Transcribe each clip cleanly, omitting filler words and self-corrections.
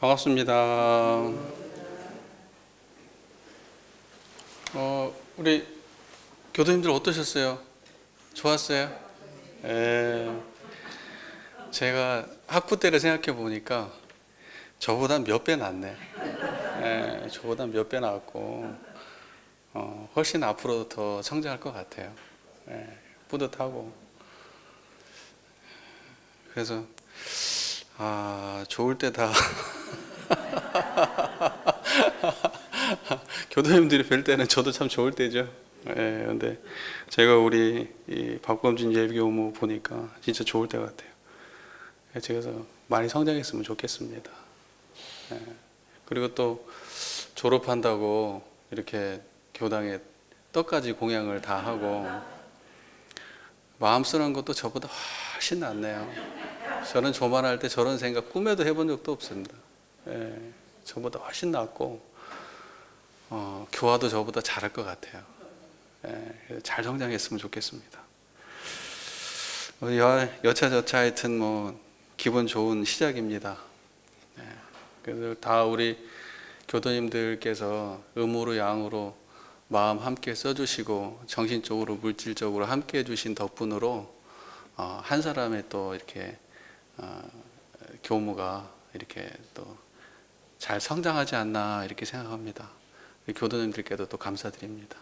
반갑습니다. 우리 교도님들 어떠셨어요? 좋았어요? 예. 제가 학부 때를 생각해 보니까 저보다 몇 배 낫네. 예, 저보다 몇 배 낫고 훨씬 앞으로 더 성장할 것 같아요. 예, 뿌듯하고. 그래서 좋을 때다. 교도님들이 뵐 때는 저도 참 좋을 때죠. 예, 근데 제가 우리 이 박범진 예비교무 보니까 진짜 좋을 때 같아요. 그래서 많이 성장했으면 좋겠습니다. 예, 그리고 또 졸업한다고 이렇게 교당에 떡까지 공양을 다 하고 마음 쓰는 것도 저보다 훨씬 낫네요. 저는 조만할 때 저런 생각 꿈에도 해본 적도 없습니다. 예, 저보다 훨씬 낫고 교화도 저보다 잘할 것 같아요. 예, 잘 성장했으면 좋겠습니다. 여차저차 하여튼 뭐 기분 좋은 시작입니다. 예, 그래서 다 우리 교도님들께서 음으로 양으로 마음 함께 써주시고 정신적으로 물질적으로 함께 해주신 덕분으로 한 사람의 또 이렇게 교무가 이렇게 또 잘 성장하지 않나 이렇게 생각합니다. 교도님들께도 또 감사드립니다.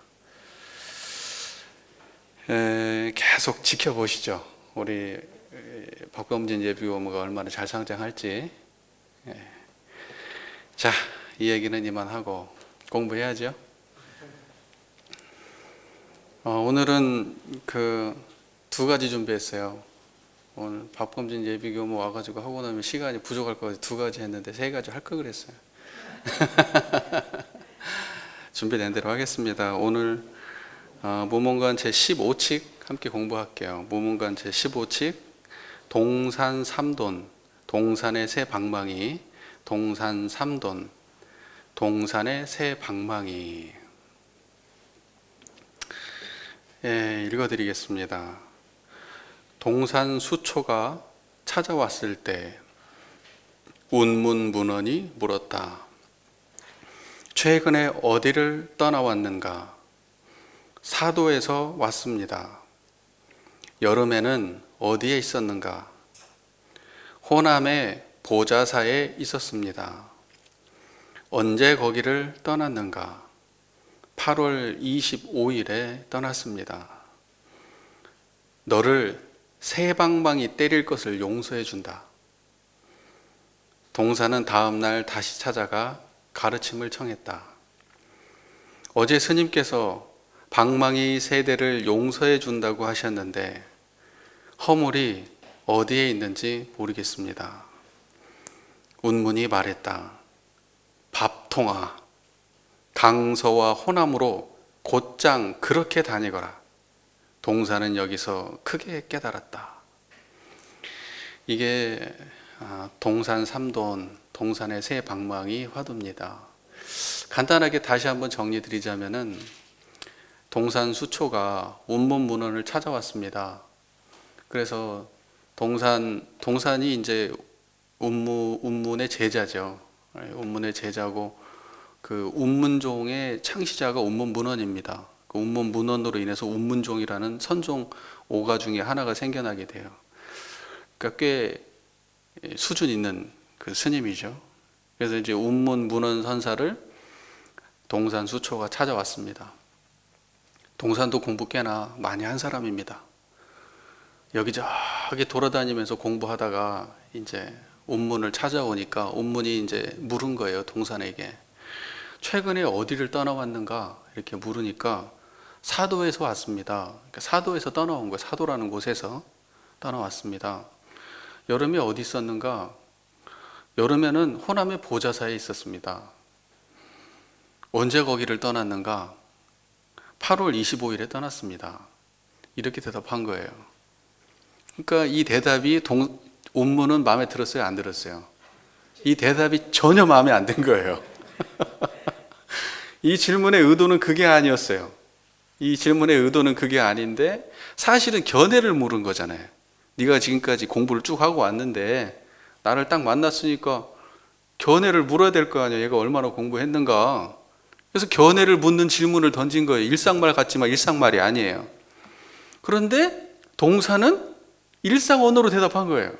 계속 지켜보시죠. 우리 박범진 예비교무가 얼마나 잘 성장할지. 자, 이 얘기는 이만하고 공부해야죠. 오늘은 그 두 가지 준비했어요. 오늘 박범진 예비교무 와가지고 하고 나면 시간이 부족할 것 같아서 두 가지 했는데 세 가지 할 걸 그랬어요. 준비된 대로 하겠습니다. 오늘 모문관 제15칙 함께 공부할게요. 모문관 제15칙 동산 삼돈, 동산의 새 방망이, 동산 삼돈, 동산의 새 방망이. 예, 읽어드리겠습니다. 동산 수초가 찾아왔을 때 운문문원이 물었다. 최근에 어디를 떠나왔는가? 사도에서 왔습니다. 여름에는 어디에 있었는가? 호남의 보자사에 있었습니다. 언제 거기를 떠났는가? 8월 25일에 떠났습니다. 너를 새 방망이 때릴 것을 용서해 준다. 동사는 다음 날 다시 찾아가 가르침을 청했다. 어제 스님께서 방망이 세 대를 용서해 준다고 하셨는데 허물이 어디에 있는지 모르겠습니다. 운문이 말했다. 밥통아, 강서와 호남으로 곧장 그렇게 다니거라. 동사는 여기서 크게 깨달았다. 이게 동산 삼돈, 동산의 새 방망이 화두입니다. 간단하게 다시 한번 정리 드리자면은 동산 수초가 운문문원을 찾아왔습니다. 그래서 동산이 이제 운문의 제자죠. 운문의 제자고 그 운문종의 창시자가 운문문원입니다. 그 운문문원으로 인해서 운문종이라는 선종 5가 중에 하나가 생겨나게 돼요. 그러니까 꽤 수준 있는 그 스님이죠. 그래서 이제 운문문원 선사를 동산 수초가 찾아왔습니다. 동산도 공부 꽤나 많이 한 사람입니다. 여기저기 돌아다니면서 공부하다가 이제 운문을 찾아오니까 운문이 이제 물은 거예요. 동산에게. 최근에 어디를 떠나왔는가 이렇게 물으니까 사도에서 왔습니다. 그러니까 사도에서 떠나온 거예요. 사도라는 곳에서 떠나왔습니다. 여름에 어디 있었는가? 여름에는 호남의 보자사에 있었습니다. 언제 거기를 떠났는가? 8월 25일에 떠났습니다. 이렇게 대답한 거예요. 그러니까 이 대답이 운문은 마음에 들었어요? 안 들었어요? 이 대답이 전혀 마음에 안 든 거예요. 이 질문의 의도는 그게 아니었어요. 이 질문의 의도는 그게 아닌데 사실은 견해를 물은 거잖아요. 네가 지금까지 공부를 쭉 하고 왔는데 나를 딱 만났으니까 견해를 물어야 될 거 아니에요. 얘가 얼마나 공부했는가. 그래서 견해를 묻는 질문을 던진 거예요. 일상말 같지만 일상말이 아니에요. 그런데 동사는 일상 언어로 대답한 거예요.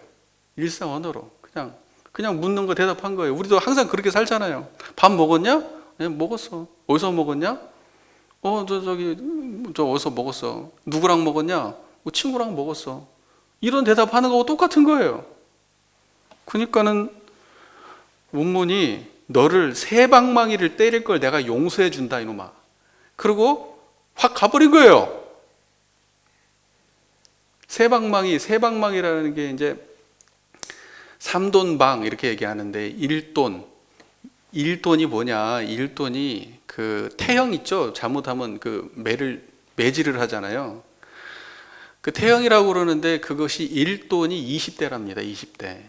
일상 언어로. 그냥 묻는 거 대답한 거예요. 우리도 항상 그렇게 살잖아요. 밥 먹었냐? 네, 먹었어. 어디서 먹었냐? 저 어디서 먹었어. 누구랑 먹었냐? 뭐 친구랑 먹었어. 이런 대답하는 거하고 똑같은 거예요. 그러니까는 문문이 너를 새 방망이를 때릴 걸 내가 용서해 준다 이놈아. 그리고 확 가버린 거예요. 새 방망이라는 게 이제 삼돈방 이렇게 얘기하는데 일돈이 뭐냐? 일돈이 그 태형 있죠? 잘못하면 그 매질을 하잖아요. 그 태형이라고 그러는데 그것이 일돈이 20대랍니다. 20대.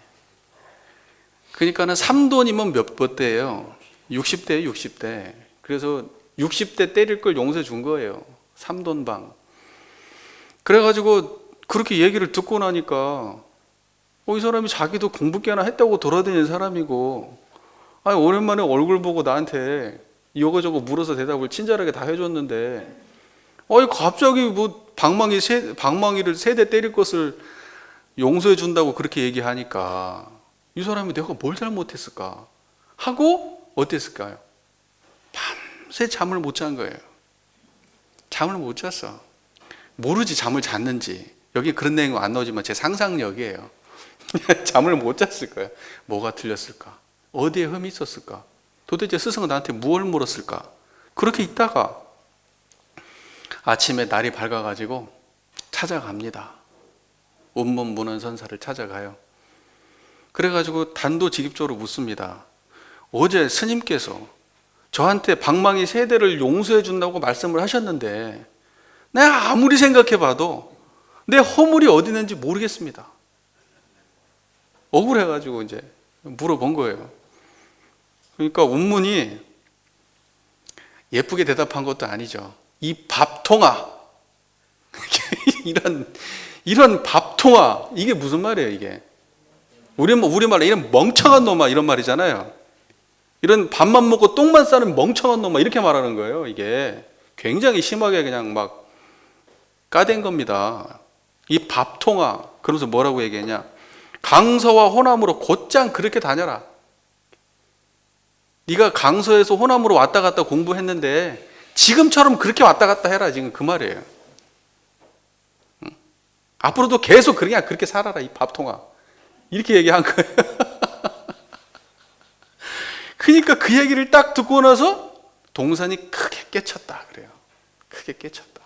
그러니까는 3돈이면 몇 대예요? 60대예요, 60대. 그래서 60대 때릴 걸 용서해 준 거예요. 3돈방. 그래가지고 그렇게 얘기를 듣고 나니까 이 사람이 자기도 공부 꽤나 했다고 돌아다니는 사람이고, 아니 오랜만에 얼굴 보고 나한테 이거저거 물어서 대답을 친절하게 다 해줬는데, 갑자기 뭐 방망이를 3대 때릴 것을 용서해 준다고 그렇게 얘기하니까 이 사람이 내가 뭘 잘못했을까 하고 어땠을까요? 밤새 잠을 못 잔 거예요. 잠을 못 잤어. 모르지 잠을 잤는지. 여기 그런 내용 안 나오지만 제 상상력이에요. 잠을 못 잤을 거예요. 뭐가 틀렸을까? 어디에 흠이 있었을까? 도대체 스승은 나한테 무엇을 물었을까? 그렇게 있다가 아침에 날이 밝아가지고 찾아갑니다. 온문 문헌선사를 찾아가요. 그래가지고 단도직입적으로 묻습니다. 어제 스님께서 저한테 방망이 3대를 용서해 준다고 말씀을 하셨는데 내가 아무리 생각해봐도 내 허물이 어디 있는지 모르겠습니다. 억울해가지고 이제 물어본 거예요. 그러니까 운문이 예쁘게 대답한 것도 아니죠. 이 밥통아. 이런 밥통아. 이게 무슨 말이에요, 이게? 우리말로 이런 멍청한 놈아 이런 말이잖아요. 이런 밥만 먹고 똥만 싸는 멍청한 놈아 이렇게 말하는 거예요. 이게 굉장히 심하게 그냥 막 까댄 겁니다. 이 밥통아. 그러면서 뭐라고 얘기했냐? 강서와 호남으로 곧장 그렇게 다녀라. 네가 강서에서 호남으로 왔다 갔다 공부했는데 지금처럼 그렇게 왔다 갔다 해라. 지금 그 말이에요. 앞으로도 계속 그냥 그렇게 살아라. 이 밥통아. 이렇게 얘기한 거예요. 그러니까 그 얘기를 딱 듣고 나서 동산이 크게 깨쳤다 그래요. 크게 깨쳤다.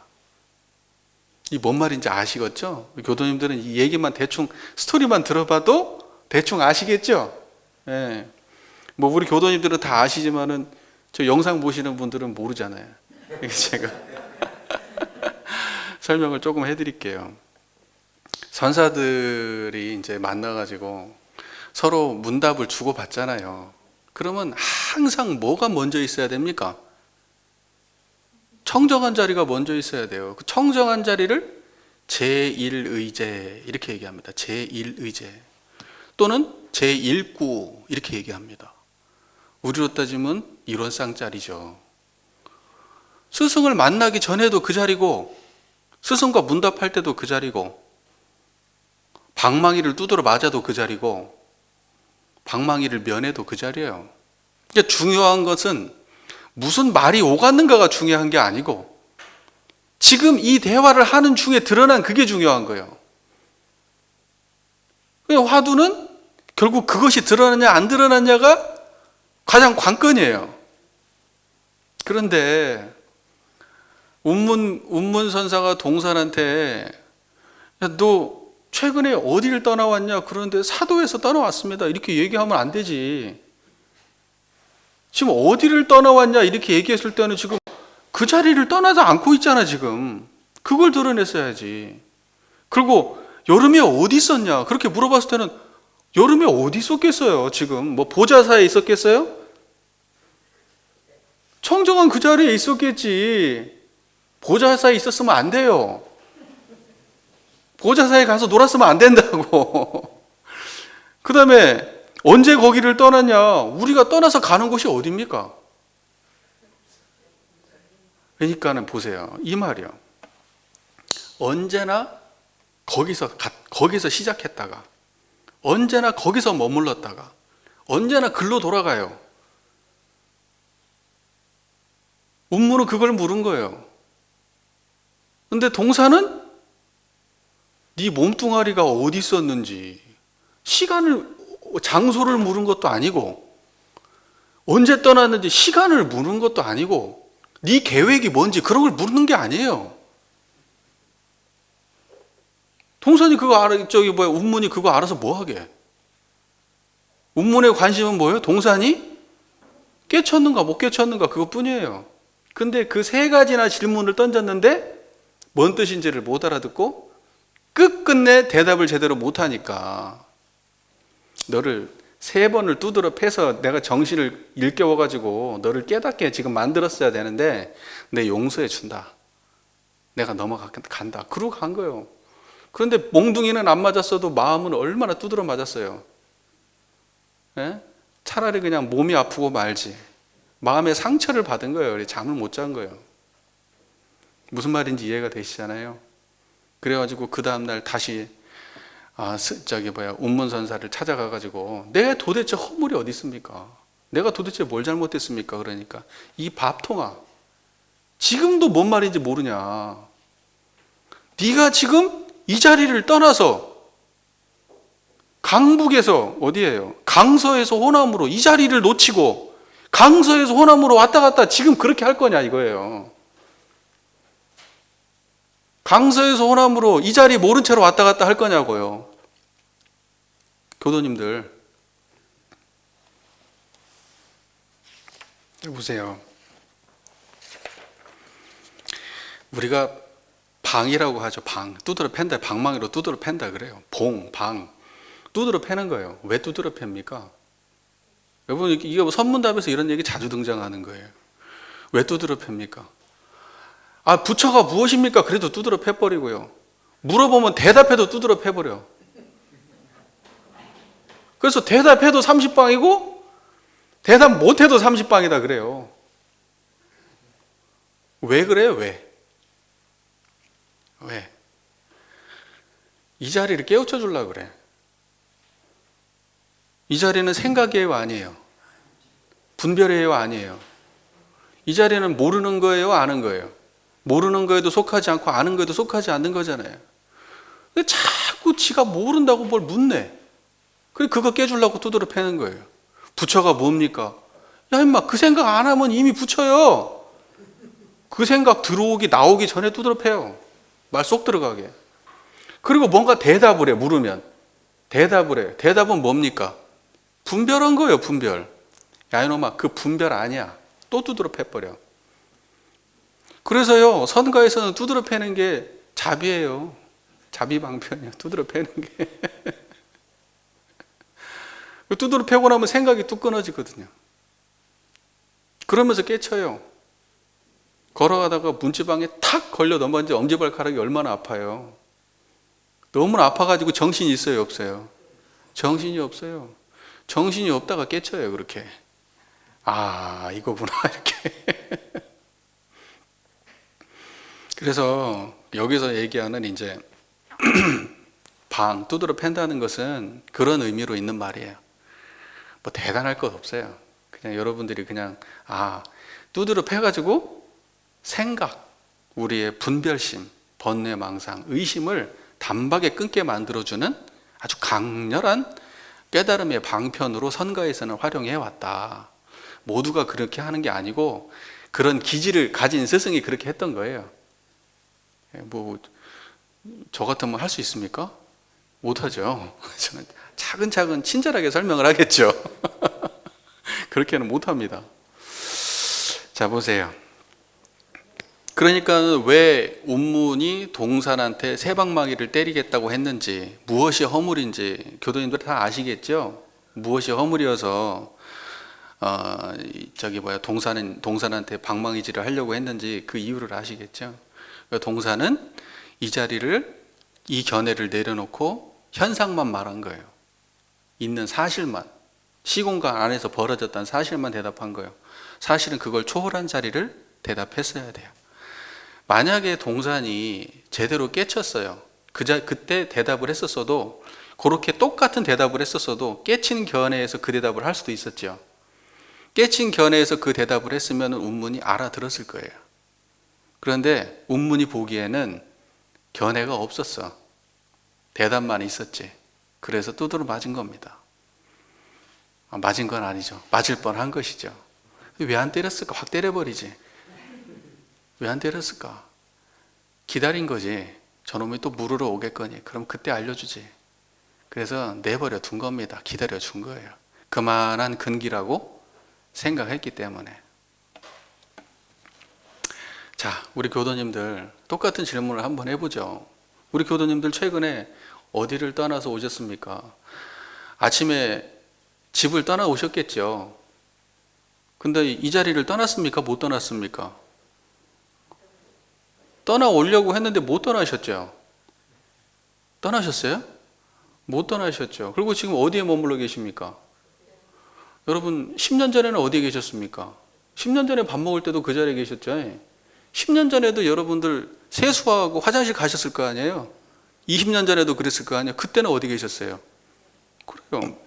이 뭔 말인지 아시겠죠? 교도님들은 이 얘기만 대충 스토리만 들어봐도 대충 아시겠죠? 예. 뭐 우리 교도님들은 다 아시지만은 저 영상 보시는 분들은 모르잖아요. 제가 설명을 조금 해드릴게요. 선사들이 이제 만나가지고 서로 문답을 주고받잖아요. 그러면 항상 뭐가 먼저 있어야 됩니까? 청정한 자리가 먼저 있어야 돼요. 그 청정한 자리를 제1의제 이렇게 얘기합니다. 제1의제 또는 제1구 이렇게 얘기합니다. 우리로 따지면 이론상자리죠. 스승을 만나기 전에도 그 자리고 스승과 문답할 때도 그 자리고 방망이를 두드려 맞아도 그 자리고 방망이를 면해도 그 자리예요. 그러니까 중요한 것은 무슨 말이 오갔는가가 중요한 게 아니고 지금 이 대화를 하는 중에 드러난 그게 중요한 거예요. 화두는 결국 그것이 드러났냐 안 드러났냐가 가장 관건이에요. 그런데 운문선사가 동산한테 야, 너 최근에 어디를 떠나왔냐? 그런데 사도에서 떠나왔습니다. 이렇게 얘기하면 안 되지. 지금 어디를 떠나왔냐? 이렇게 얘기했을 때는 지금 그 자리를 떠나지 않고 있잖아, 지금. 그걸 드러냈어야지. 그리고 여름에 어디 있었냐? 그렇게 물어봤을 때는 여름에 어디 있었겠어요, 지금? 뭐 보좌사에 있었겠어요? 청정한 그 자리에 있었겠지. 보좌사에 있었으면 안 돼요. 보좌사에 가서 놀았으면 안 된다고. 그 다음에 언제 거기를 떠났냐? 우리가 떠나서 가는 곳이 어디입니까? 그러니까는 보세요. 이 말이요. 언제나 거기서 시작했다가, 언제나 거기서 머물렀다가, 언제나 글로 돌아가요. 운문은 그걸 물은 거예요. 근데 동사는 네 몸뚱아리가 어디 있었는지, 장소를 물은 것도 아니고, 언제 떠났는지 시간을 물은 것도 아니고, 네 계획이 뭔지 그런 걸 물는 게 아니에요. 동사니 운문이 그거 알아서 뭐 하게? 운문의 관심은 뭐예요? 동사니 깨쳤는가 못 깨쳤는가 그것뿐이에요. 근데 그 세 가지나 질문을 던졌는데 뭔 뜻인지를 못 알아듣고 끝끝내 대답을 제대로 못하니까 너를 3번을 두드러 패서 내가 정신을 일깨워가지고 너를 깨닫게 지금 만들었어야 되는데 내 용서해 준다. 내가 넘어간다. 그러고 간 거예요. 그런데 몽둥이는 안 맞았어도 마음은 얼마나 두드러 맞았어요. 예? 차라리 그냥 몸이 아프고 말지. 마음의 상처를 받은 거예요. 잠을 못 잔 거예요. 무슨 말인지 이해가 되시잖아요. 그래가지고 그 다음날 다시 운문선사를 찾아가가지고 내 도대체 허물이 어디 있습니까? 내가 도대체 뭘 잘못했습니까? 그러니까 이 밥통아, 지금도 뭔 말인지 모르냐? 네가 지금 이 자리를 떠나서 강북에서 어디예요? 강서에서 호남으로 이 자리를 놓치고 강서에서 호남으로 왔다 갔다 지금 그렇게 할 거냐 이거예요. 강서에서 호남으로 이 자리 모른 채로 왔다 갔다 할 거냐고요. 교도님들 보세요. 우리가 방이라고 하죠. 방. 두드러 팬다. 방망이로 두드러 팬다 그래요. 방. 두드러 패는 거예요. 왜 두드러 팹니까? 여러분, 이게 선문답에서 이런 얘기 자주 등장하는 거예요. 왜 두드러 팹니까? 부처가 무엇입니까? 그래도 두드러 패버리고요. 물어보면 대답해도 두드러 패버려. 그래서 대답해도 30방이고 대답 못해도 30방이다 그래요. 왜 그래요? 왜? 이 자리를 깨우쳐 주려고 그래. 이 자리는 생각이에요, 아니에요? 분별이에요, 아니에요? 이 자리는 모르는 거예요, 아는 거예요? 모르는 거에도 속하지 않고 아는 거에도 속하지 않는 거잖아요. 근데 자꾸 지가 모른다고 뭘 묻네. 그거 깨주려고 두드러 패는 거예요. 부처가 뭡니까? 야 임마, 그 생각 안 하면 이미 부처요. 그 생각 나오기 전에 두드러 패요. 말 쏙 들어가게. 그리고 뭔가 대답을 해, 물으면. 대답을 해. 대답은 뭡니까? 분별한 거예요, 분별. 야 이놈아, 그 분별 아니야. 또 두드러 패버려. 그래서요, 선가에서는 두드러 패는 게 자비예요. 자비방편이에요. 두드러 패는 게. 두드러 패고 나면 생각이 뚝 끊어지거든요. 그러면서 깨쳐요. 걸어가다가 문지방에 탁 걸려 넘어졌는데 엄지발가락이 얼마나 아파요. 너무나 아파가지고 정신이 있어요, 없어요? 정신이 없어요. 정신이 없다가 깨쳐요, 그렇게. 이거구나, 이렇게. 그래서 여기서 얘기하는 이제 두드러 팬다는 것은 그런 의미로 있는 말이에요. 뭐 대단할 것 없어요. 그냥 여러분들이 그냥 두드러 패가지고 생각, 우리의 분별심, 번뇌, 망상, 의심을 단박에 끊게 만들어주는 아주 강렬한 깨달음의 방편으로 선가에서는 활용해 왔다. 모두가 그렇게 하는 게 아니고 그런 기질을 가진 스승이 그렇게 했던 거예요. 저 같으면 할 수 있습니까? 못하죠. 저는 차근차근 친절하게 설명을 하겠죠. 그렇게는 못합니다. 자, 보세요. 그러니까 왜 운문이 동산한테 새방망이를 때리겠다고 했는지, 무엇이 허물인지 교도님들 다 아시겠죠? 무엇이 허물이어서 동산한테 방망이질을 하려고 했는지 그 이유를 아시겠죠? 동산은 이 견해를 내려놓고 현상만 말한 거예요. 있는 사실만. 시공간 안에서 벌어졌다는 사실만 대답한 거예요. 사실은 그걸 초월한 자리를 대답했어야 돼요. 만약에 동산이 제대로 깨쳤어요. 그때 대답을 했었어도, 그렇게 똑같은 대답을 했었어도 깨친 견해에서 그 대답을 할 수도 있었죠. 깨친 견해에서 그 대답을 했으면 운문이 알아들었을 거예요. 그런데 운문이 보기에는 견해가 없었어. 대답만 있었지. 그래서 두드러 맞은 겁니다. 맞은 건 아니죠. 맞을 뻔한 것이죠. 왜 안 때렸을까? 확 때려버리지. 왜 안 때렸을까? 기다린 거지. 저놈이 또 물으러 오겠거니. 그럼 그때 알려주지. 그래서 내버려 둔 겁니다. 기다려 준 거예요. 그만한 근기라고 생각했기 때문에. 자, 우리 교도님들 똑같은 질문을 한번 해보죠. 우리 교도님들 최근에 어디를 떠나서 오셨습니까? 아침에 집을 떠나 오셨겠죠. 근데 이 자리를 떠났습니까? 못 떠났습니까? 떠나오려고 했는데 못 떠나셨죠? 떠나셨어요? 못 떠나셨죠. 그리고 지금 어디에 머물러 계십니까? 여러분 10년 전에는 어디에 계셨습니까? 10년 전에 밥 먹을 때도 그 자리에 계셨죠. 10년 전에도 여러분들 세수하고 화장실 가셨을 거 아니에요? 20년 전에도 그랬을 거 아니에요? 그때는 어디 계셨어요? 그래요.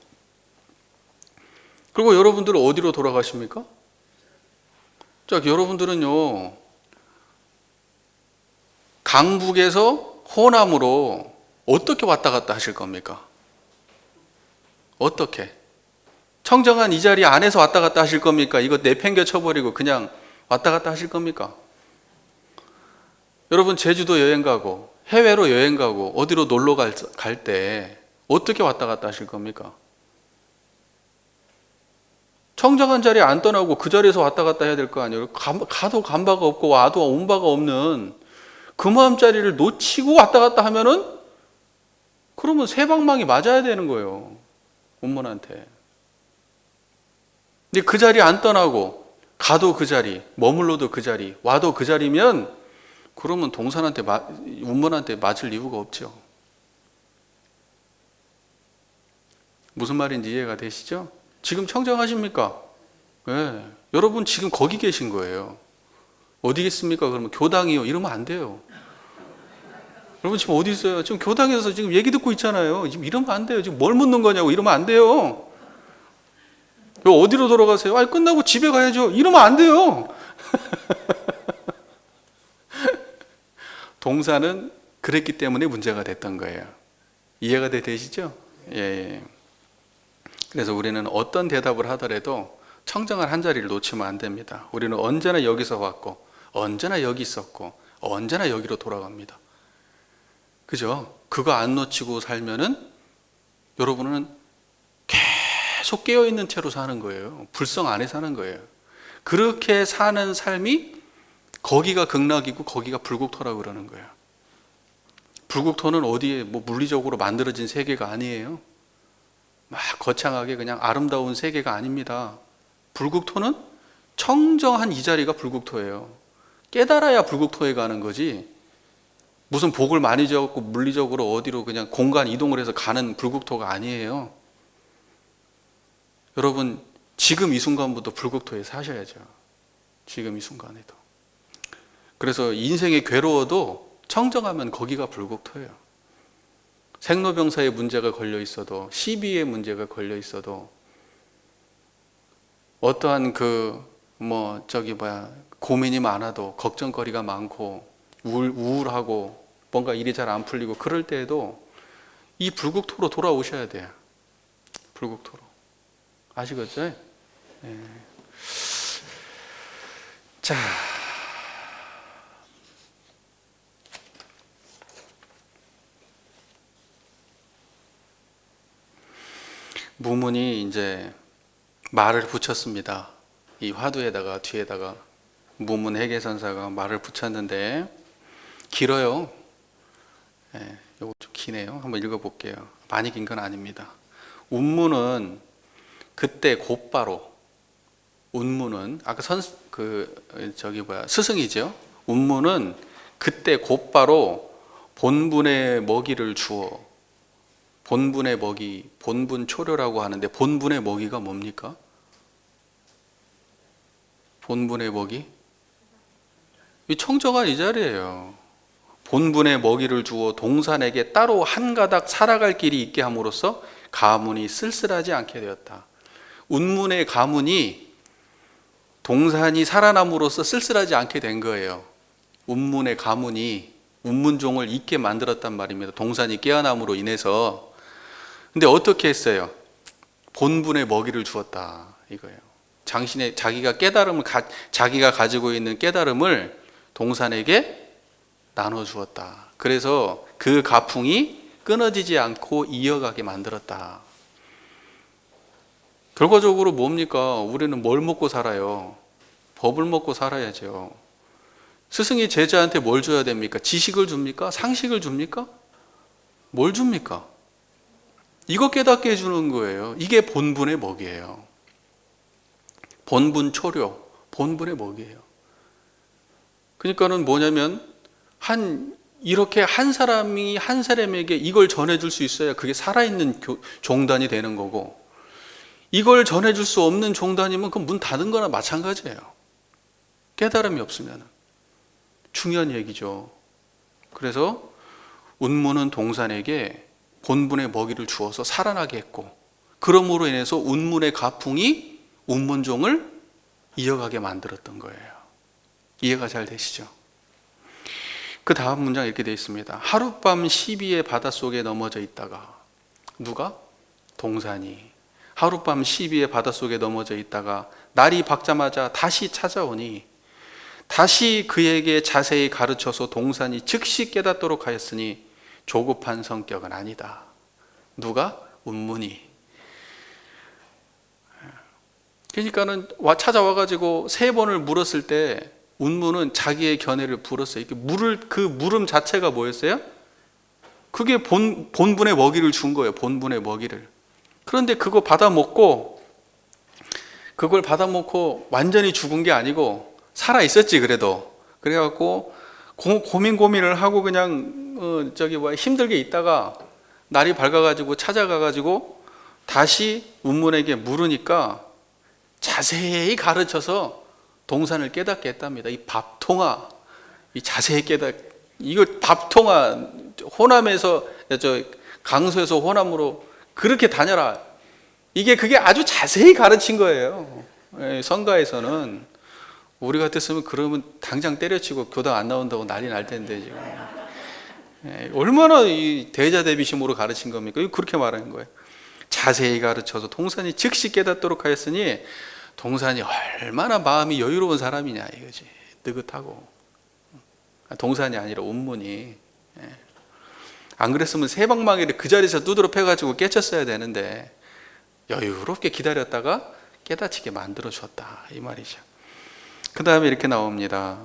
그리고 여러분들은 어디로 돌아가십니까? 자, 여러분들은요, 강북에서 호남으로 어떻게 왔다 갔다 하실 겁니까? 어떻게? 청정한 이 자리 안에서 왔다 갔다 하실 겁니까? 이거 내팽겨 쳐버리고 그냥 왔다 갔다 하실 겁니까? 여러분 제주도 여행 가고 해외로 여행 가고 어디로 놀러 갈 때 어떻게 왔다 갔다 하실 겁니까? 청정한 자리에 안 떠나고 그 자리에서 왔다 갔다 해야 될 거 아니에요? 가도 간 바가 없고 와도 온 바가 없는 그 마음자리를 놓치고 왔다 갔다 하면은 그러면 새 방망이 맞아야 되는 거예요. 운문한테. 근데 그 자리 안 떠나고 가도 그 자리, 머물러도 그 자리, 와도 그 자리면 그러면 동산한테 운문한테 맞을 이유가 없죠. 무슨 말인지 이해가 되시죠? 지금 청정하십니까? 네. 여러분 지금 거기 계신 거예요. 어디 계십니까? 그러면 교당이요. 이러면 안 돼요. 여러분 지금 어디 있어요? 지금 교당에서 지금 얘기 듣고 있잖아요. 지금 이러면 안 돼요. 지금 뭘 묻는 거냐고. 이러면 안 돼요. 어디로 돌아가세요? 아니 끝나고 집에 가야죠. 이러면 안 돼요. 동사는 그랬기 때문에 문제가 됐던 거예요. 이해가 되시죠? 예. 그래서 우리는 어떤 대답을 하더라도 청정한 한 자리를 놓치면 안 됩니다. 우리는 언제나 여기서 왔고 언제나 여기 있었고 언제나 여기로 돌아갑니다. 그죠? 그거 안 놓치고 살면은 여러분은 계속 깨어있는 채로 사는 거예요. 불성 안에 사는 거예요. 그렇게 사는 삶이 거기가 극락이고 거기가 불국토라고 그러는 거예요. 불국토는 어디에 뭐 물리적으로 만들어진 세계가 아니에요. 막 거창하게 그냥 아름다운 세계가 아닙니다. 불국토는 청정한 이 자리가 불국토예요. 깨달아야 불국토에 가는 거지. 무슨 복을 많이 지었고 물리적으로 어디로 그냥 공간 이동을 해서 가는 불국토가 아니에요. 여러분 지금 이 순간부터 불국토에 사셔야죠. 지금 이 순간에도. 그래서 인생이 괴로워도 청정하면 거기가 불국토예요. 생로병사의 문제가 걸려 있어도 시비의 문제가 걸려 있어도 어떠한 고민이 많아도 걱정거리가 많고 우울하고 뭔가 일이 잘 안 풀리고 그럴 때에도 이 불국토로 돌아오셔야 돼요. 불국토로. 아시겠죠? 네. 자. 무문이 이제 말을 붙였습니다. 이 화두에다가 뒤에다가 무문 해계선사가 말을 붙였는데 길어요. 예, 이거 좀 기네요. 한번 읽어볼게요. 많이 긴 건 아닙니다. 운문은 그때 곧바로 운문은 아까 스승이죠. 운문은 그때 곧바로 본분의 먹이를 주어 본분의 먹이, 본분 초려라고 하는데 본분의 먹이가 뭡니까? 본분의 먹이? 이 청정한 이 자리예요. 본분의 먹이를 주어 동산에게 따로 한 가닥 살아갈 길이 있게 함으로써 가문이 쓸쓸하지 않게 되었다. 운문의 가문이 동산이 살아남으로써 쓸쓸하지 않게 된 거예요. 운문의 가문이 운문종을 있게 만들었단 말입니다. 동산이 깨어남으로 인해서. 근데 어떻게 했어요? 본분의 먹이를 주었다 이거예요. 자기가 깨달음을 자기가 가지고 있는 깨달음을 동산에게 나눠 주었다. 그래서 그 가풍이 끊어지지 않고 이어가게 만들었다. 결과적으로 뭡니까? 우리는 뭘 먹고 살아요? 법을 먹고 살아야죠. 스승이 제자한테 뭘 줘야 됩니까? 지식을 줍니까? 상식을 줍니까? 뭘 줍니까? 이거 깨닫게 해주는 거예요. 이게 본분의 먹이에요. 본분 초려, 본분의 먹이에요. 그러니까는 뭐냐면 이렇게 한 사람이 한 사람에게 이걸 전해줄 수 있어야 그게 살아있는 종단이 되는 거고, 이걸 전해줄 수 없는 종단이면 그 문 닫은 거나 마찬가지예요. 깨달음이 없으면. 중요한 얘기죠. 그래서 운문은 동산에게 본분의 먹이를 주어서 살아나게 했고, 그러므로 인해서 운문의 가풍이 운문종을 이어가게 만들었던 거예요. 이해가 잘 되시죠? 그 다음 문장 이렇게 되어 있습니다. 하룻밤 시비의 바닷속에 넘어져 있다가, 누가? 동산이 하룻밤 시비의 바닷속에 넘어져 있다가 날이 밝자마자 다시 찾아오니 다시 그에게 자세히 가르쳐서 동산이 즉시 깨닫도록 하였으니 조급한 성격은 아니다. 누가? 운문이. 그러니까는 찾아와가지고 3번을 물었을 때 운문은 자기의 견해를 불었어요. 그 물음 자체가 뭐였어요? 그게 본분의 먹이를 준 거예요. 본분의 먹이를. 그런데 그걸 받아먹고 완전히 죽은 게 아니고 살아 있었지. 그래도 그래갖고 고민을 하고 그냥 힘들게 있다가 날이 밝아가지고 찾아가가지고 다시 운문에게 물으니까 자세히 가르쳐서 동산을 깨닫게 했답니다. 이 밥통아, 이 자세히 이거 밥통아, 호남에서 강서에서 호남으로 그렇게 다녀라. 그게 아주 자세히 가르친 거예요. 성가에서는. 우리 같았으면 그러면 당장 때려치고 교당 안 나온다고 난리 날 텐데 지금. 얼마나 이 대자대비심으로 가르친 겁니까? 그렇게 말하는 거예요. 자세히 가르쳐서 동산이 즉시 깨닫도록 하였으니, 동산이 얼마나 마음이 여유로운 사람이냐 이거지. 느긋하고. 동산이 아니라 운문이. 안 그랬으면 세방망이를 그 자리에서 두드러 패가지고 깨쳤어야 되는데 여유롭게 기다렸다가 깨닫히게 만들어 줬다 이 말이죠. 그 다음에 이렇게 나옵니다.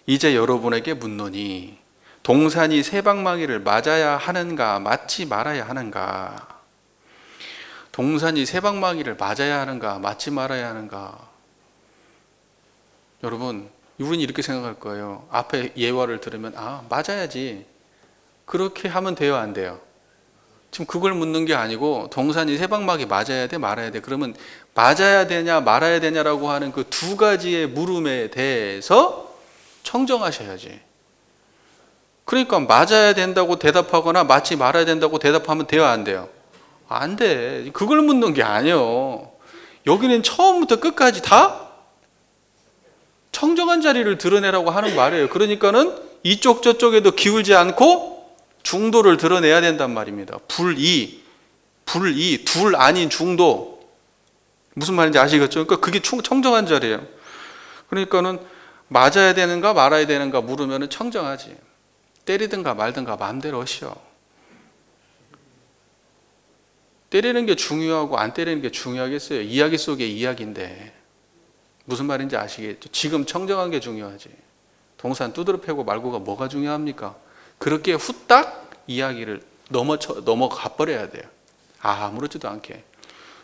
이제 여러분에게 묻노니 동산이 세방망이를 맞아야 하는가 맞지 말아야 하는가? 동산이 세방망이를 맞아야 하는가 맞지 말아야 하는가? 여러분, 이분이 이렇게 생각할 거예요. 앞에 예화를 들으면 맞아야지. 그렇게 하면 돼요, 안 돼요? 지금 그걸 묻는 게 아니고 동산이 세방막이 맞아야 돼, 말아야 돼. 그러면 맞아야 되냐, 말아야 되냐라고 하는 그 2가지의 물음에 대해서 청정하셔야지. 그러니까 맞아야 된다고 대답하거나 맞지 말아야 된다고 대답하면 돼요, 안 돼요? 안 돼. 그걸 묻는 게 아니에요. 여기는 처음부터 끝까지 다 청정한 자리를 드러내라고 하는 말이에요. 그러니까는 이쪽 저쪽에도 기울지 않고 중도를 드러내야 된단 말입니다. 불이 둘 아닌 중도. 무슨 말인지 아시겠죠? 그러니까 그게 청정한 자리예요. 그러니까는 맞아야 되는가 말아야 되는가 물으면 청정하지. 때리든가 말든가 마음대로 하시오. 때리는 게 중요하고 안 때리는 게 중요하겠어요? 이야기 속의 이야기인데. 무슨 말인지 아시겠죠? 지금 청정한 게 중요하지. 동산 두드러 패고 말고가 뭐가 중요합니까? 그렇게 후딱 이야기를 넘어가 버려야 돼요. 아무렇지도 않게.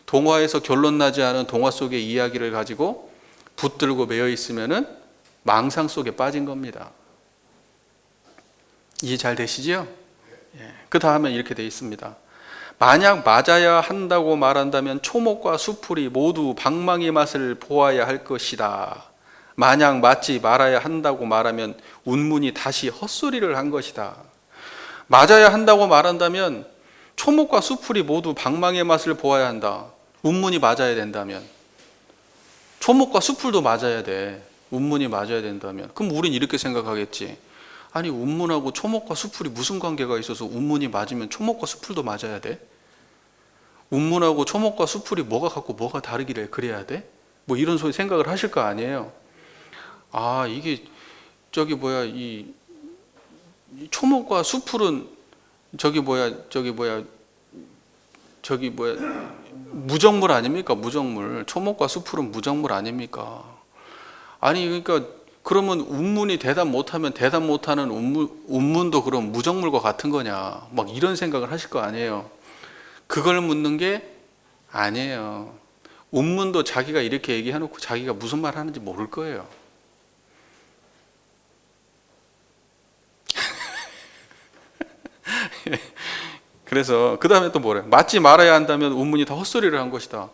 동화에서 결론 나지 않은 동화 속의 이야기를 가지고 붙들고 매여 있으면은 망상 속에 빠진 겁니다. 이해 잘 되시죠? 그 다음에 이렇게 되어 있습니다. 만약 맞아야 한다고 말한다면 초목과 수풀이 모두 방망이 맛을 보아야 할 것이다. 만약 맞지 말아야 한다고 말하면 운문이 다시 헛소리를 한 것이다. 맞아야 한다고 말한다면 초목과 수풀이 모두 방망이의 맛을 보아야 한다. 운문이 맞아야 된다면. 초목과 수풀도 맞아야 돼. 운문이 맞아야 된다면. 그럼 우린 이렇게 생각하겠지. 아니, 운문하고 초목과 수풀이 무슨 관계가 있어서 운문이 맞으면 초목과 수풀도 맞아야 돼? 운문하고 초목과 수풀이 뭐가 같고 뭐가 다르기를 그래야 돼? 뭐 이런 소리 생각을 하실 거 아니에요. 아, 이게 이 초목과 수풀은 무정물 아닙니까? 무정물. 초목과 수풀은 무정물 아닙니까? 아니, 그러니까 그러면 운문이 대답 못하면 대답 못하는 운문도 그럼 무정물과 같은 거냐? 막 이런 생각을 하실 거 아니에요. 그걸 묻는 게 아니에요. 운문도 자기가 이렇게 얘기해놓고 자기가 무슨 말 하는지 모를 거예요. 그래서 그 다음에 또 뭐래? 맞지 말아야 한다면 운문이 다 헛소리를 한 것이다.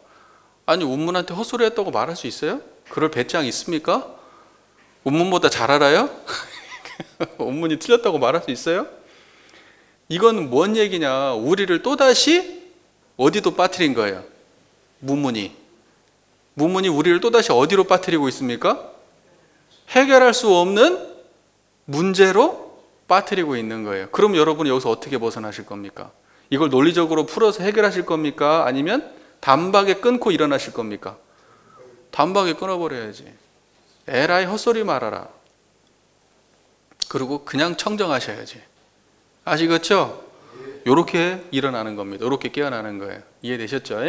아니, 운문한테 헛소리 했다고 말할 수 있어요? 그럴 배짱 있습니까? 운문보다 잘 알아요? 운문이 틀렸다고 말할 수 있어요? 이건 뭔 얘기냐? 우리를 또다시 어디도 빠뜨린 거예요? 무문이 우리를 또다시 어디로 빠뜨리고 있습니까? 해결할 수 없는 문제로 빠뜨리고 있는 거예요. 그럼 여러분이 여기서 어떻게 벗어나실 겁니까? 이걸 논리적으로 풀어서 해결하실 겁니까? 아니면 단박에 끊고 일어나실 겁니까? 단박에 끊어버려야지. 에라이 헛소리 말아라. 그리고 그냥 청정하셔야지. 아시겠죠? 요렇게 일어나는 겁니다. 요렇게 깨어나는 거예요. 이해되셨죠?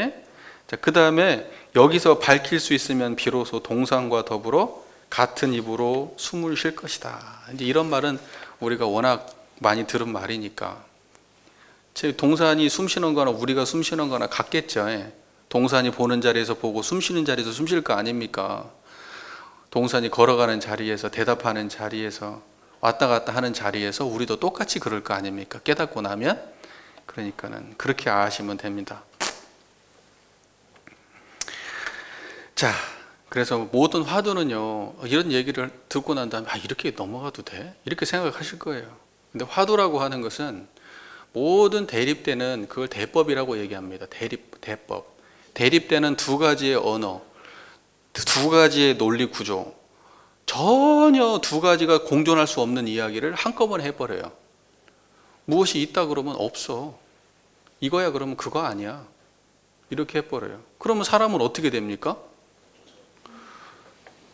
자, 그 다음에 여기서 밝힐 수 있으면 비로소 동산과 더불어 같은 입으로 숨을 쉴 것이다. 이제 이런 말은 우리가 워낙 많이 들은 말이니까. 동산이 숨 쉬는 거나 우리가 숨 쉬는 거나 같겠죠. 동산이 보는 자리에서 보고 숨 쉬는 자리에서 숨 쉴 거 아닙니까? 동산이 걸어가는 자리에서 대답하는 자리에서 왔다 갔다 하는 자리에서 우리도 똑같이 그럴 거 아닙니까? 깨닫고 나면. 그러니까는 그렇게 아시면 됩니다. 자, 그래서 모든 화두는요, 이런 얘기를 듣고 난 다음에 이렇게 넘어가도 돼? 이렇게 생각하실 거예요. 근데 화두라고 하는 것은 모든 대립되는 그걸 대법이라고 얘기합니다. 대법. 대립되는 두 가지의 언어, 두 가지의 논리 구조, 전혀 두 가지가 공존할 수 없는 이야기를 한꺼번에 해버려요. 무엇이 있다 그러면 없어. 이거야 그러면 그거 아니야. 이렇게 해버려요. 그러면 사람은 어떻게 됩니까?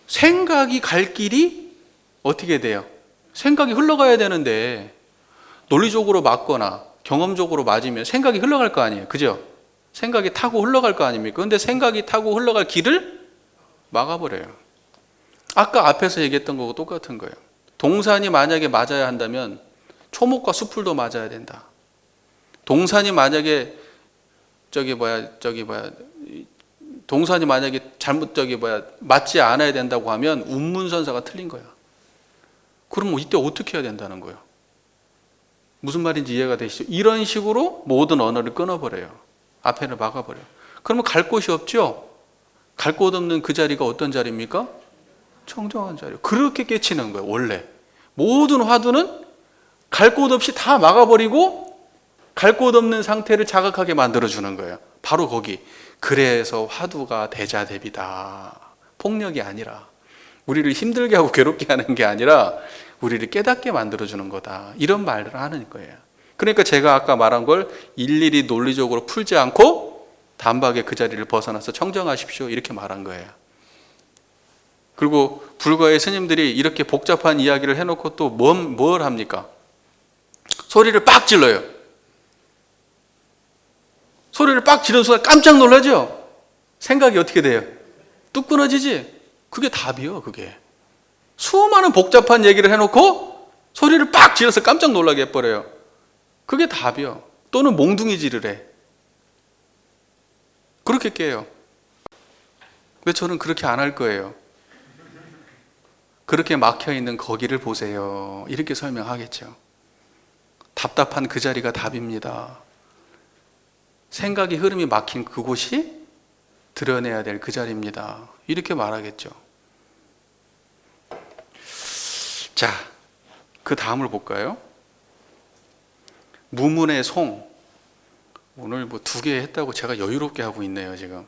생각이 갈 길이 어떻게 돼요? 생각이 흘러가야 되는데 논리적으로 맞거나 경험적으로 맞으면 생각이 흘러갈 거 아니에요. 그죠? 생각이 타고 흘러갈 거 아닙니까? 그런데 생각이 타고 흘러갈 길을 막아버려요. 아까 앞에서 얘기했던 거하고 똑같은 거예요. 동산이 만약에 맞아야 한다면 초목과 수풀도 맞아야 된다. 동산이 만약에 동산이 만약에 맞지 않아야 된다고 하면 운문선사가 틀린 거야. 그럼 뭐 이때 어떻게 해야 된다는 거예요? 무슨 말인지 이해가 되시죠? 이런 식으로 모든 언어를 끊어버려요. 앞에를 막아버려요. 그러면 갈 곳이 없죠? 갈 곳 없는 그 자리가 어떤 자리입니까? 청정한 자리예요. 그렇게 깨치는 거예요. 원래 모든 화두는 갈 곳 없이 다 막아버리고 갈 곳 없는 상태를 자각하게 만들어주는 거예요. 바로 거기. 그래서 화두가 대자대비다. 폭력이 아니라 우리를 힘들게 하고 괴롭게 하는 게 아니라 우리를 깨닫게 만들어주는 거다. 이런 말을 하는 거예요. 그러니까 제가 아까 말한 걸 일일이 논리적으로 풀지 않고 단박에 그 자리를 벗어나서 청정하십시오. 이렇게 말한 거예요. 그리고 불가의 스님들이 이렇게 복잡한 이야기를 해놓고 또 뭘 합니까? 소리를 빡 질러요. 소리를 빡 지르는 순간 깜짝 놀라죠? 생각이 어떻게 돼요? 뚝 끊어지지? 그게 답이요, 그게. 수많은 복잡한 얘기를 해놓고 소리를 빡 질러서 깜짝 놀라게 해버려요. 그게 답이요. 또는 몽둥이질을 해. 그렇게 깨요. 왜 저는 그렇게 안 할 거예요? 그렇게 막혀있는 거기를 보세요. 이렇게 설명하겠죠. 답답한 그 자리가 답입니다. 생각의 흐름이 막힌 그곳이 드러내야 될 그 자리입니다. 이렇게 말하겠죠. 자, 그 다음을 볼까요? 무문의 송. 오늘 뭐 2개 했다고 제가 여유롭게 하고 있네요, 지금.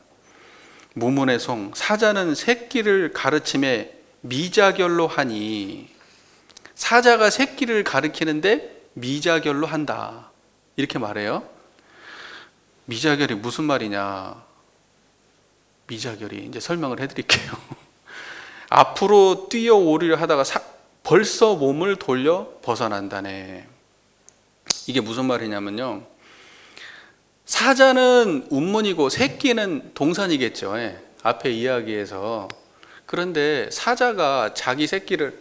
무문의 송. 사자는 새끼를 가르침에 미자결로 하니, 사자가 새끼를 가르치는데 미자결로 한다. 이렇게 말해요. 미자결이 무슨 말이냐? 미자결이 이제 설명을 해드릴게요. 앞으로 뛰어오르려 하다가 벌써 몸을 돌려 벗어난다네. 이게 무슨 말이냐면요, 사자는 운문이고 새끼는 동산이겠죠. 앞에 이야기에서. 그런데 사자가 자기 새끼를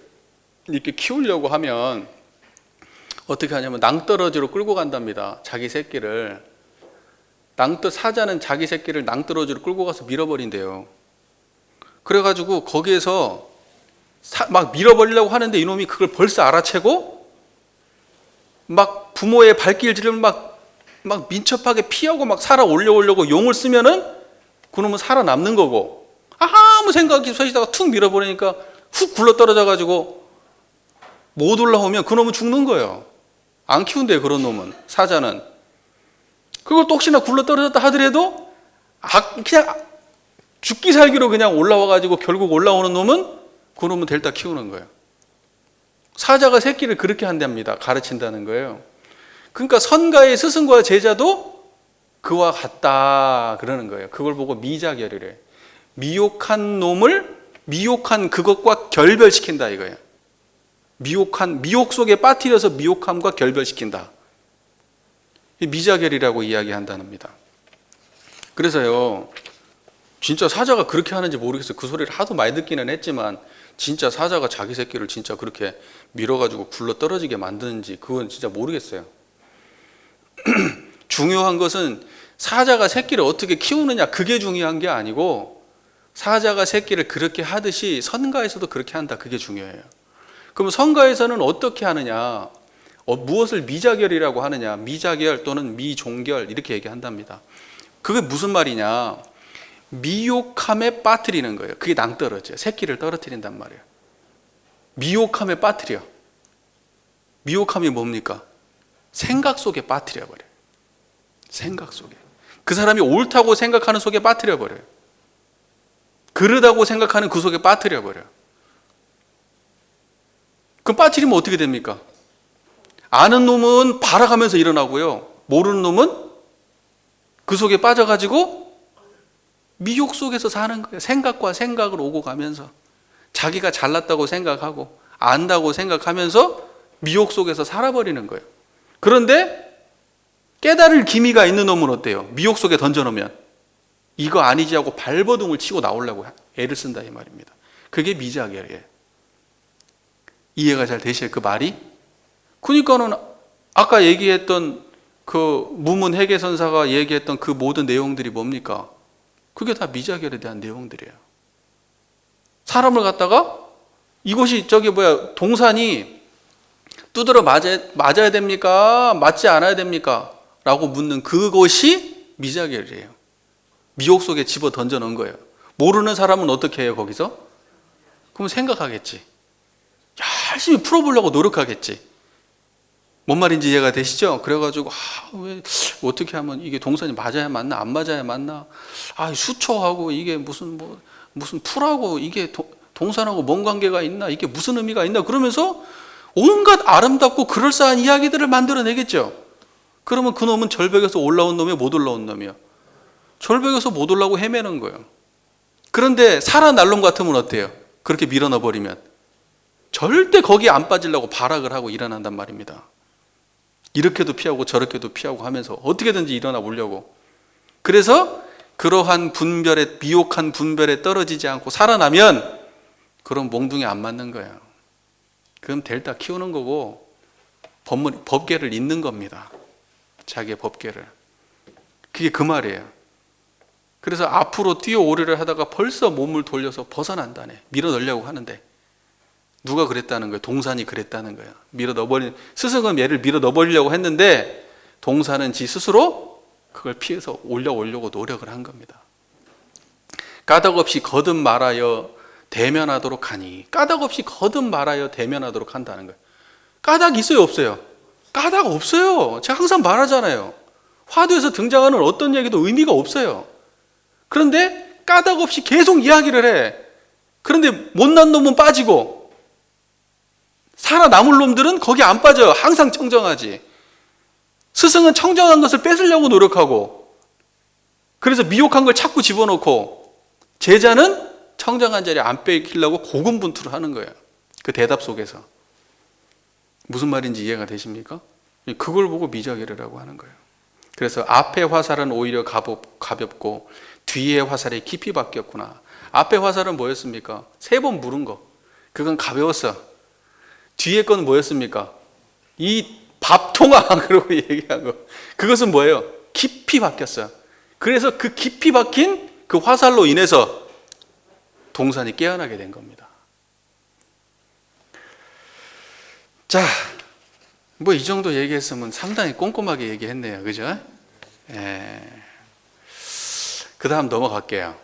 이렇게 키우려고 하면 어떻게 하냐면 낭떠러지로 끌고 간답니다. 자기 새끼를. 사자는 자기 새끼를 낭떠러지로 끌고 가서 밀어버린대요. 그래가지고 거기에서 막 밀어버리려고 하는데 이놈이 그걸 벌써 알아채고 막 부모의 발길질을 막 민첩하게 피하고 막 살아 올려오려고 용을 쓰면은 그놈은 살아남는 거고, 아무 생각 없이 서시다가 툭 밀어버리니까 훅 굴러 떨어져가지고 못 올라오면 그놈은 죽는 거예요. 안 키운대요, 그런 놈은. 사자는. 그걸 또 혹시나 굴러 떨어졌다 하더라도 그냥 죽기 살기로 그냥 올라와가지고 결국 올라오는 놈은 그놈은 델타 키우는 거예요. 사자가 새끼를 그렇게 한답니다. 가르친다는 거예요. 그러니까 선가의 스승과 제자도 그와 같다 그러는 거예요. 그걸 보고 미자결이래. 미혹한 놈을 미혹한 그것과 결별시킨다 이거예요. 미혹 속에 빠뜨려서 미혹함과 결별시킨다. 미자결이라고 이야기한다는니다. 그래서요, 진짜 사자가 그렇게 하는지 모르겠어요. 그 소리를 하도 많이 듣기는 했지만 진짜 사자가 자기 새끼를 진짜 그렇게 밀어가지고 굴러 떨어지게 만드는지 그건 진짜 모르겠어요. 중요한 것은 사자가 새끼를 어떻게 키우느냐, 그게 중요한 게 아니고 사자가 새끼를 그렇게 하듯이 선가에서도 그렇게 한다, 그게 중요해요. 그럼 선가에서는 어떻게 하느냐, 무엇을 미자결이라고 하느냐, 미자결 또는 미종결 이렇게 얘기한답니다. 그게 무슨 말이냐, 미혹함에 빠뜨리는 거예요. 그게 낭떠러지예요. 새끼를 떨어뜨린단 말이에요. 미혹함에 빠뜨려. 미혹함이 뭡니까? 생각 속에 빠뜨려 버려요. 생각 속에. 그 사람이 옳다고 생각하는 속에 빠뜨려 버려요. 그러다고 생각하는 그 속에 빠뜨려 버려요. 그럼 빠뜨리면 어떻게 됩니까? 아는 놈은 발아가면서 일어나고요, 모르는 놈은 그 속에 빠져가지고 미혹 속에서 사는 거예요. 생각과 생각을 오고 가면서 자기가 잘났다고 생각하고 안다고 생각하면서 미혹 속에서 살아버리는 거예요. 그런데 깨달을 기미가 있는 놈은 어때요? 미혹 속에 던져놓으면 이거 아니지 하고 발버둥을 치고 나오려고 애를 쓴다 이 말입니다. 그게 미자결이에요. 이해가 잘 되시죠? 그 말이? 그러니까는 아까 얘기했던 그 무문 해계선사가 얘기했던 그 모든 내용들이 뭡니까? 그게 다 미자결에 대한 내용들이에요. 사람을 갖다가 이것이 동산이 두드러 맞아야 됩니까? 맞지 않아야 됩니까? 라고 묻는 그것이 미자결이에요. 미혹 속에 집어 던져 넣은 거예요. 모르는 사람은 어떻게 해요, 거기서? 그럼 생각하겠지. 열심히 풀어보려고 노력하겠지. 뭔 말인지 이해가 되시죠? 그래가지고 왜 어떻게 하면 이게 동산이 맞아야 맞나 안 맞아야 맞나, 수초하고 이게 무슨 풀하고 이게 동산하고 뭔 관계가 있나, 이게 무슨 의미가 있나, 그러면서 온갖 아름답고 그럴싸한 이야기들을 만들어내겠죠. 그러면 그 놈은 절벽에서 올라온 놈이요, 못 올라온 놈이요? 절벽에서 못 올라오고 헤매는 거예요. 그런데 살아날 놈 같으면 어때요? 그렇게 밀어넣어 버리면 절대 거기에 안 빠지려고 발악을 하고 일어난단 말입니다. 이렇게도 피하고 저렇게도 피하고 하면서 어떻게든지 일어나 보려고. 그래서 그러한 분별에, 미혹한 분별에 떨어지지 않고 살아나면 그런 몽둥이 안 맞는 거예요. 그럼 델타 키우는 거고 법계를 잇는 겁니다. 자기의 법계를. 그게 그 말이에요. 그래서 앞으로 뛰어오르려 하다가 벌써 몸을 돌려서 벗어난다네. 밀어 넣으려고 하는데 누가 그랬다는 거예요? 동산이 그랬다는 거예요. 스승은 얘를 밀어 넣어버리려고 했는데 동산은 지 스스로 그걸 피해서 올려오려고 노력을 한 겁니다. 까닭 없이 거듭 말하여 대면하도록 하니, 까닭 없이 거듭 말하여 대면하도록 한다는 거예요. 까닭 있어요, 없어요? 까닭 없어요. 제가 항상 말하잖아요. 화두에서 등장하는 어떤 얘기도 의미가 없어요. 그런데 까닭 없이 계속 이야기를 해. 그런데 못난 놈은 빠지고 살아남을 놈들은 거기 안 빠져요. 항상 청정하지. 스승은 청정한 것을 뺏으려고 노력하고, 그래서 미혹한 걸 자꾸 집어넣고, 제자는 청정한 자리에 안 뺏기려고 고군분투를 하는 거예요. 그 대답 속에서. 무슨 말인지 이해가 되십니까? 그걸 보고 미자기르라고 하는 거예요. 그래서 앞의 화살은 오히려 가볍고 뒤의 화살이 깊이 박혔구나. 앞의 화살은 뭐였습니까? 3번 물은 거. 그건 가벼웠어. 뒤에 건 뭐였습니까? 이 밥통아 그러고 얘기한 거. 그것은 뭐예요? 깊이 박혔어요. 그래서 그 깊이 박힌 그 화살로 인해서 동산이 깨어나게 된 겁니다. 자, 뭐 이 정도 얘기했으면 상당히 꼼꼼하게 얘기했네요. 그죠? 그 다음 넘어갈게요.